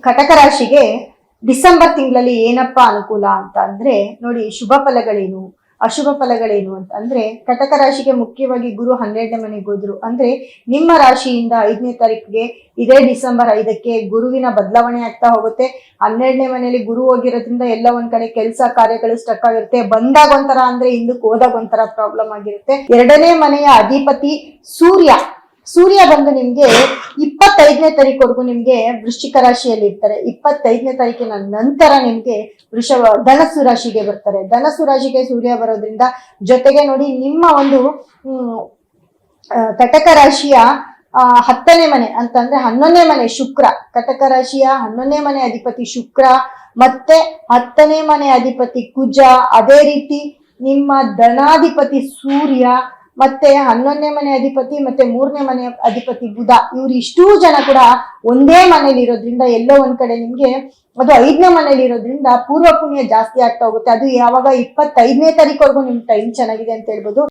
ಕಟಕ ರಾಶಿಗೆ ಡಿಸೆಂಬರ್ ತಿಂಗಳಲ್ಲಿ ಏನಪ್ಪಾ ಅನುಕೂಲ ಅಂತ ಅಂದ್ರೆ ನೋಡಿ, ಶುಭ ಫಲಗಳೇನು ಅಶುಭ ಫಲಗಳೇನು ಅಂತ ಅಂದ್ರೆ, ಕಟಕ ರಾಶಿಗೆ ಮುಖ್ಯವಾಗಿ ಗುರು 12ನೇ ಮನೆಗೆ ಹೋದ್ರು ಅಂದ್ರೆ ನಿಮ್ಮ ರಾಶಿಯಿಂದ 5ನೇ ತಾರೀಕಿಗೆ ಇದೇ ಡಿಸೆಂಬರ್ 5ಕ್ಕೆ ಗುರುವಿನ ಬದಲಾವಣೆ ಆಗ್ತಾ ಹೋಗುತ್ತೆ. 12ನೇ ಮನೆಯಲ್ಲಿ ಗುರು ಹೋಗಿರೋದ್ರಿಂದ ಎಲ್ಲ ಒಂದ್ ಕಡೆ ಕೆಲಸ ಕಾರ್ಯಗಳು ಸ್ಟಕ್ ಆಗಿರುತ್ತೆ. ಬಂದಾಗ ಒಂಥರ ಅಂದ್ರೆ ಹಿಂದಕ್ಕೆ ಹೋದಾಗ ಒಂಥರ ಪ್ರಾಬ್ಲಮ್ ಆಗಿರುತ್ತೆ. 2ನೇ ಮನೆಯ ಅಧಿಪತಿ ಸೂರ್ಯ ಬಂದು ನಿಮ್ಗೆ 25ನೇ ತಾರೀಕುವರೆಗೂ ನಿಮ್ಗೆ ವೃಶ್ಚಿಕ ರಾಶಿಯಲ್ಲಿ ಇರ್ತಾರೆ. 25ನೇ ತಾರೀಕಿನ ನಂತರ ನಿಮ್ಗೆ ಧನಸ್ಸು ರಾಶಿಗೆ ಬರ್ತಾರೆ. ಧನಸ್ಸು ರಾಶಿಗೆ ಸೂರ್ಯ ಬರೋದ್ರಿಂದ ಜೊತೆಗೆ ನೋಡಿ, ನಿಮ್ಮ ಒಂದು ಕಟಕ ರಾಶಿಯ 10ನೇ ಮನೆ ಅಂತಂದ್ರೆ 11ನೇ ಮನೆ ಶುಕ್ರ, ಕಟಕ ರಾಶಿಯ 11ನೇ ಮನೆ ಅಧಿಪತಿ ಶುಕ್ರ, ಮತ್ತೆ 10ನೇ ಮನೆ ಅಧಿಪತಿ ಕುಜ, ಅದೇ ರೀತಿ ನಿಮ್ಮ ಧನಾಧಿಪತಿ ಸೂರ್ಯ, ಮತ್ತೆ 11ನೇ ಮನೆ ಅಧಿಪತಿ ಮತ್ತೆ 3ನೇ ಮನೆ ಅಧಿಪತಿ ಬುಧ, ಇವ್ರು ಇಷ್ಟೂ ಜನ ಕೂಡ ಒಂದೇ ಮನೇಲಿ ಇರೋದ್ರಿಂದ ಎಲ್ಲೋ ಒಂದ್ ಕಡೆ ನಿಮ್ಗೆ ಅದು 5ನೇ ಮನೇಲಿ ಇರೋದ್ರಿಂದ ಪೂರ್ವ ಪುಣ್ಯ ಜಾಸ್ತಿ ಆಗ್ತಾ ಹೋಗುತ್ತೆ. ಅದು ಯಾವಾಗ 25ನೇ ತಾರೀಕುವರೆಗೂ ನಿಮ್ ಟೈಮ್ ಚೆನ್ನಾಗಿದೆ ಅಂತ ಹೇಳ್ಬೋದು.